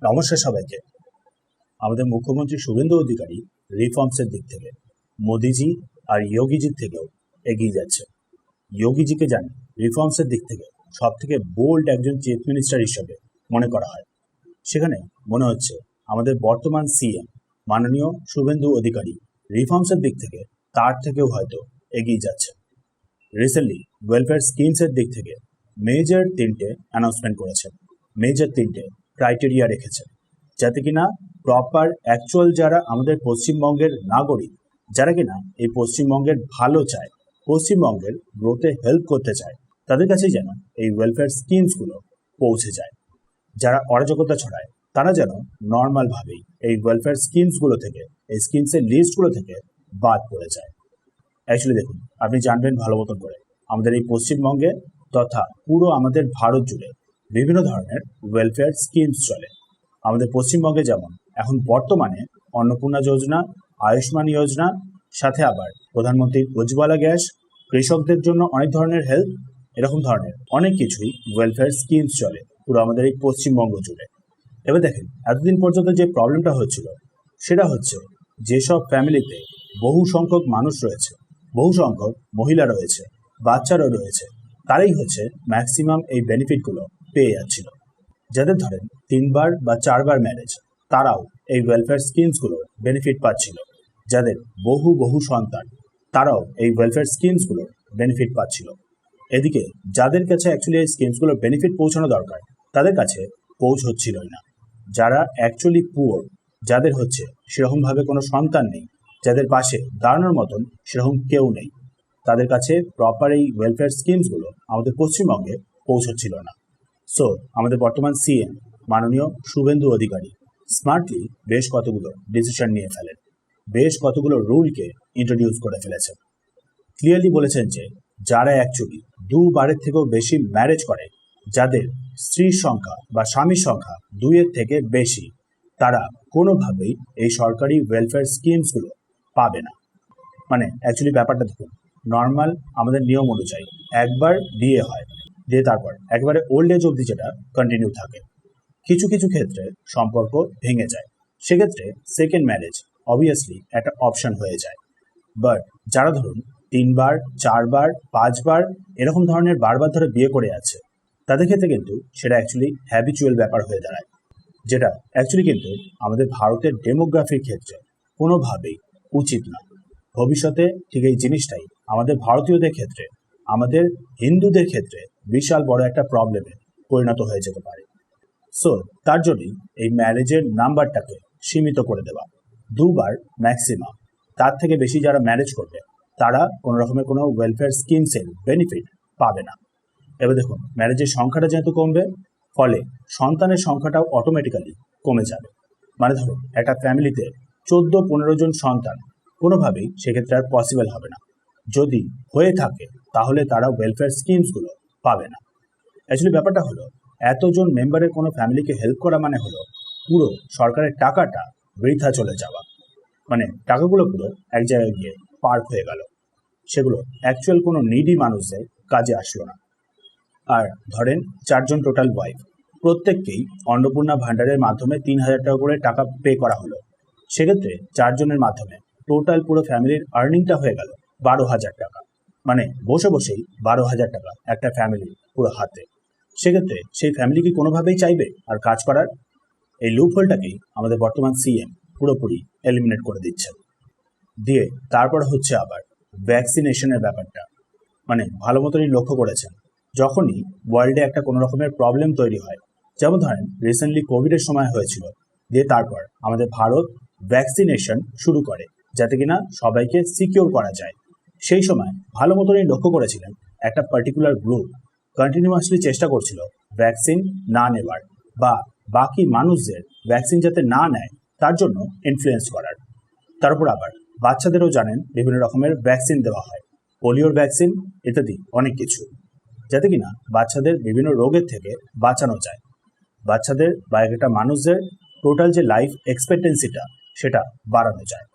নমস্কার সবাইকে। আমাদের মুখ্যমন্ত্রী শুভেন্দু অধিকারী রিফর্মসের দিক থেকে মোদিজি আর যোগীজির থেকেও এগিয়ে যাচ্ছে। যোগীজিকে জানি রিফর্মসের দিক থেকে সব থেকে বোল্ড একজন চিফ মিনিস্টার হিসেবে মনে করা হয়। সেখানে মনে হচ্ছে আমাদের বর্তমান সিএম মাননীয় শুভেন্দু অধিকারী রিফর্মসের দিক থেকে তার থেকেও হয়তো এগিয়ে যাচ্ছে। রিসেন্টলি ওয়েলফেয়ার স্কিমসের দিক থেকে মেজর 3টে অ্যানাউন্সমেন্ট করেছেন, মেজর 3টে ক্রাইটেরিয়া রেখেছেন, যাতে কিনা প্রপার অ্যাকচুয়াল যারা আমাদের পশ্চিমবঙ্গের নাগরিক, যারা কিনা এই পশ্চিমবঙ্গের ভালো চায়, পশ্চিমবঙ্গের গ্রোথে হেল্প করতে চায়, তাদের কাছে যেন এই ওয়েলফেয়ার স্কিমসগুলো পৌঁছে যায়। যারা অরাজকতা ছড়ায় তারা যেন নর্মালভাবেই এই ওয়েলফেয়ার স্কিমসগুলো থেকে, এই স্কিমসের লিস্টগুলো থেকে বাদ পড়ে যায়। অ্যাকচুয়ালি দেখুন, আপনি জানবেন ভালো মতন করে আমাদের এই পশ্চিমবঙ্গে তথা পুরো আমাদের ভারত জুড়ে বিভিন্ন ধরনের ওয়েলফেয়ার স্কিমস চলে। আমাদের পশ্চিমবঙ্গে যেমন এখন বর্তমানে অন্নপূর্ণা যোজনা, আয়ুষ্মান যোজনা, সাথে আবার প্রধানমন্ত্রীর উজ্জ্বলা গ্যাস, কৃষকদের জন্য অনেক ধরনের হেল্প, এরকম ধরনের অনেক কিছুই ওয়েলফেয়ার স্কিমস চলে পুরো আমাদের এই পশ্চিমবঙ্গ জুড়ে। এবার দেখেন, এতদিন পর্যন্ত যে প্রবলেমটা হচ্ছিল সেটা হচ্ছে যেসব ফ্যামিলিতে বহু সংখ্যক মানুষ রয়েছে, বহু সংখ্যক মহিলা রয়েছে, বাচ্চারা রয়েছে, তারাই হচ্ছে ম্যাক্সিমাম এই বেনিফিটগুলো পেয়ে যাচ্ছিল। যাদের ধরেন 3বার বা 4বার ম্যারেজ, তারাও এই ওয়েলফেয়ার স্কিমসগুলোর বেনিফিট পাচ্ছিল। যাদের বহু বহু সন্তান, তারাও এই ওয়েলফেয়ার স্কিমসগুলোর বেনিফিট পাচ্ছিল। এদিকে যাদের কাছে অ্যাকচুয়ালি এই স্কিমসগুলোর বেনিফিট পৌঁছানো দরকার, তাদের কাছে পৌঁছচ্ছিলই না। যারা অ্যাকচুয়ালি পুয়ার, যাদের হচ্ছে সেরকমভাবে কোনো সন্তান নেই, যাদের পাশে দাঁড়ানোর মতন সেরকম কেউ নেই, তাদের কাছে প্রপার এই ওয়েলফেয়ার স্কিমসগুলো আমাদের পশ্চিমবঙ্গে পৌঁছচ্ছিল না। সো আমাদের বর্তমান সিএম মাননীয় শুভেন্দু অধিকারী স্মার্টলি বেশ কতগুলো ডিসিশন নিয়ে ফেলেন, বেশ কতগুলো রুলকে ইন্ট্রোডিউস করে ফেলেছেন। ক্লিয়ারলি বলেছেন যে যারা অ্যাকচুয়ালি 2বারের থেকেও বেশি ম্যারেজ করে, যাদের স্ত্রীর সংখ্যা বা স্বামীর সংখ্যা 2-এর থেকে বেশি, তারা কোনোভাবেই এই সরকারি ওয়েলফেয়ার স্কিমসগুলো পাবে না। মানে অ্যাকচুয়ালি ব্যাপারটা দেখুন, নর্মাল আমাদের নিয়ম অনুযায়ী একবার বিয়ে হয়, দিয়ে তারপর একবারে ওল্ড এজ অবধি যেটা কন্টিনিউ থাকে। কিছু কিছু ক্ষেত্রে সম্পর্ক ভেঙে যায়, সেক্ষেত্রে সেকেন্ড ম্যারেজ অবভিয়াসলি একটা অপশন হয়ে যায়। বাট যারা ধরুন 3বার, 4বার, 5বার এরকম ধরনের বারবার ধরে বিয়ে করে আছে, তাদের ক্ষেত্রে কিন্তু সেটা অ্যাকচুয়ালি হ্যাবিচুয়াল ব্যাপার হয়ে দাঁড়ায়, যেটা অ্যাকচুয়ালি কিন্তু আমাদের ভারতের ডেমোগ্রাফির ক্ষেত্রে কোনোভাবেই উচিত না। ভবিষ্যতে ঠিক এই জিনিসটাই আমাদের ভারতীয়দের ক্ষেত্রে, আমাদের হিন্দুদের ক্ষেত্রে বিশাল বড় একটা প্রবলেমে পরিণত হয়ে যেতে পারে। সো তার জন্যই এই ম্যারেজের নাম্বারটাকে সীমিত করে দেওয়া, 2বার ম্যাক্সিমাম। তার থেকে বেশি যারা ম্যারেজ করবে তারা কোনো রকমের কোনো ওয়েলফেয়ার স্কিমসের বেনিফিট পাবে না। এবার দেখুন, ম্যারেজের সংখ্যাটা যেহেতু কমবে, ফলে সন্তানের সংখ্যাটাও অটোমেটিক্যালি কমে যাবে। মানে ধরুন একটা ফ্যামিলিতে 14-15 জন সন্তান কোনোভাবেই সেক্ষেত্রে আর পসিবল হবে না। যদি হয়ে থাকে তাহলে তারা ওয়েলফেয়ার স্কিমসগুলো পাবে না। অ্যাকচুয়ালি ব্যাপারটা হলো, এতজন মেম্বারের কোনো ফ্যামিলিকে হেল্প করা মানে হলো পুরো সরকারের টাকাটা বৃথা চলে যাওয়া। মানে টাকাগুলো পুরো এক জায়গায় গিয়ে পার্ক হয়ে গেল, সেগুলো অ্যাকচুয়াল কোনো নিডি মানুষদের কাজে আসলো না। আর ধরেন 4জন টোটাল ওয়াইফ, প্রত্যেককেই অন্নপূর্ণা ভাণ্ডারের মাধ্যমে 3000 টাকা করে টাকা পে করা হলো। সেক্ষেত্রে 4জনের মাধ্যমে টোটাল পুরো ফ্যামিলির আর্নিংটা হয়ে গেল 12,000 টাকা। মানে বসে বসেই 12,000 টাকা একটা ফ্যামিলি পুরো হাতে। সেক্ষেত্রে সেই ফ্যামিলি কি কোনোভাবেই চাইবে আর কাজ করার? এই লুপহোলটাকেই আমাদের বর্তমান সিএম পুরোপুরি এলিমিনেট করে দিচ্ছেন। দিয়ে তারপর হচ্ছে আবার ভ্যাকসিনেশনের ব্যাপারটা, মানে ভালো মতনই লক্ষ্য করেছেন, যখনই ওয়ার্ল্ডে একটা কোনো রকমের প্রবলেম তৈরি হয়, যেমন ধরেন রিসেন্টলি কোভিডের সময় হয়েছিল, দিয়ে তারপর আমাদের ভারত ভ্যাকসিনেশন শুরু করে যাতে কিনা সবাইকে সিকিওর করা যায়। সেই সময় ভালো মতনই লক্ষ্য করেছিলেন একটা পার্টিকুলার গ্রুপ কন্টিনিউয়াসলি চেষ্টা করছিল ভ্যাকসিন না নেওয়ার, বা বাকি মানুষদের ভ্যাকসিন যাতে না নেয় তার জন্য ইনফ্লুয়েন্স করার। তারপর আবার বাচ্চাদেরও জানেন বিভিন্ন রকমের ভ্যাকসিন দেওয়া হয়, পোলিওর ভ্যাকসিন ইত্যাদি অনেক কিছু, যাতে কিনা বাচ্চাদের বিভিন্ন রোগের থেকে বাঁচানো যায়, বাচ্চাদের বা একটা মানুষদের টোটাল যে লাইফ এক্সপেক্টেন্সিটা সেটা বাড়ানো যায়।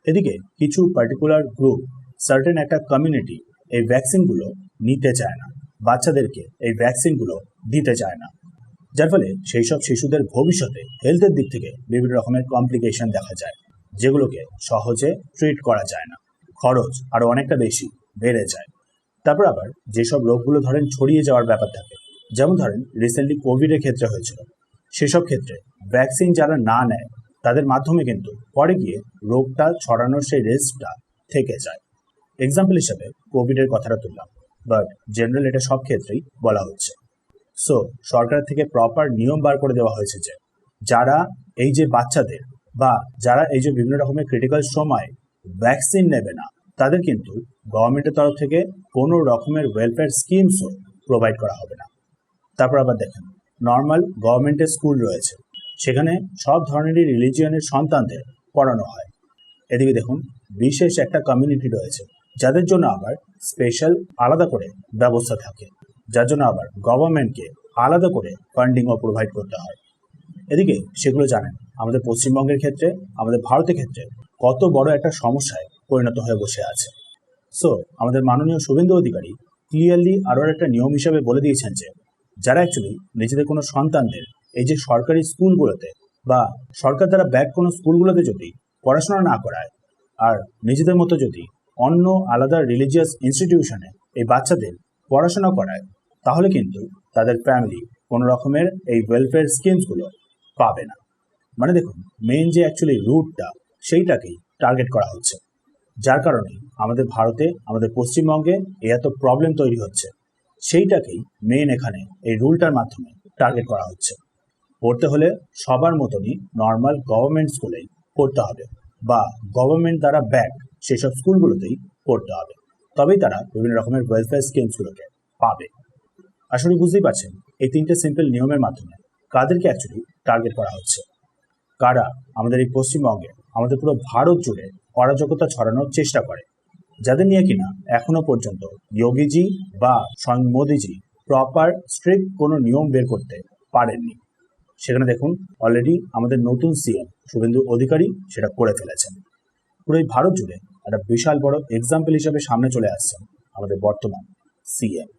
এদিকে কিছু পার্টিকুলার গ্রুপ, সার্টেন একটা কমিউনিটি এই ভ্যাকসিনগুলো নিতে চায় না, বাচ্চাদেরকে এই ভ্যাকসিনগুলো দিতে চায় না। যার ফলে সেই সব শিশুদের ভবিষ্যতে হেলথের দিক থেকে বিভিন্ন রকমের কমপ্লিকেশন দেখা যায়, যেগুলোকে সহজে ট্রিট করা যায় না, খরচ আরও অনেকটা বেশি বেড়ে যায়। তারপর আবার যেসব রোগগুলো ধরেন ছড়িয়ে যাওয়ার ব্যাপার থাকে, যেমন ধরেন রিসেন্টলি কোভিডের ক্ষেত্রে হয়েছিল, সেসব ক্ষেত্রে ভ্যাকসিন যারা না নেয় তাদের মাধ্যমে কিন্তু পরে গিয়ে রোগটা ছড়ানোর সেই রিস্কটা থেকে যায়। এক্সাম্পল হিসাবে কোভিডের কথাটা তুললাম, বাট জেনারেল এটা সব ক্ষেত্রেই বলা হচ্ছে। সো সরকার থেকে প্রপার নিয়ম বার করে দেওয়া হয়েছে যে যারা এই যে বাচ্চাদের বা যারা এই যে বিভিন্ন রকমের ক্রিটিক্যাল সময় ভ্যাকসিন নেবে না, তাদের কিন্তু গভর্নমেন্টের তরফ থেকে কোনো রকমের ওয়েলফেয়ার স্কিমসও প্রোভাইড করা হবে না। তারপর আবার দেখেন, নর্মাল গভর্নমেন্টের স্কুল রয়েছে, সেখানে সব ধরনেরই রিলিজিয়নের সন্তানদের পড়ানো হয়। এদিকে দেখুন, বিশেষ একটা কমিউনিটি রয়েছে যাদের জন্য আবার স্পেশাল আলাদা করে ব্যবস্থা থাকে, যার জন্য আবার গভর্নমেন্টকে আলাদা করে ফান্ডিংও প্রোভাইড করতে হয়। এদিকে সেগুলো জানেন আমাদের পশ্চিমবঙ্গের ক্ষেত্রে, আমাদের ভারতের ক্ষেত্রে কত বড় একটা সমস্যায় পরিণত হয়ে বসে আছে। সো আমাদের মাননীয় শুভেন্দু অধিকারী ক্লিয়ারলি আরও একটা নিয়ম হিসাবে বলে দিয়েছেন যে যারা অ্যাকচুয়ালি নিজেদের কোনো সন্তানদের এই যে সরকারি স্কুলগুলোতে বা সরকার দ্বারা ব্যাক কোনো স্কুলগুলোতে যদি পড়াশোনা না করায়, আর নিজেদের মতো যদি অন্য আলাদা রিলিজিয়াস ইনস্টিটিউশনে এই বাচ্চাদের পড়াশোনা করায়, তাহলে কিন্তু তাদের ফ্যামিলি কোনো রকমের এই ওয়েলফেয়ার স্কিমসগুলো পাবে না। মানে দেখুন, মেইন যে অ্যাকচুয়ালি রুটটা সেইটাকেই টার্গেট করা হচ্ছে, যার কারণে আমাদের ভারতে, আমাদের পশ্চিমবঙ্গে এই এত প্রবলেম তৈরি হচ্ছে। সেইটাকেই মেইন এখানে এই রুলটার মাধ্যমে টার্গেট করা হচ্ছে। পড়তে হলে সবার মতনই নর্মাল গভর্নমেন্ট স্কুলেই পড়তে হবে বা গভর্নমেন্ট দ্বারা ব্যাক সেসব স্কুলগুলোতেই পড়তে হবে, তবেই তারা বিভিন্ন রকমের ওয়েলফেয়ার স্কিমসগুলোকে পাবে। আসলে বুঝতেই পারছেন এই তিনটে সিম্পল নিয়মের মাধ্যমে কাদেরকে অ্যাকচুয়ালি টার্গেট করা হচ্ছে, কারা আমাদের এই পশ্চিমবঙ্গে, আমাদের পুরো ভারত জুড়ে অরাজকতা ছড়ানোর চেষ্টা করে, যাদের নিয়ে কিনা এখনো পর্যন্ত যোগীজি বা স্বয়ং মোদিজি প্রপার স্ট্রিক্ট কোনো নিয়ম বের করতে পারেননি। সেখানে দেখুন, অলরেডি আমাদের নতুন সিএম শুভেন্দু অধিকারী সেটা করে ফেলেছেন। পুরো এই ভারত জুড়ে একটা বিশাল বড় এক্সাম্পল হিসেবে সামনে চলে আসছেন আমাদের বর্তমান সিএম।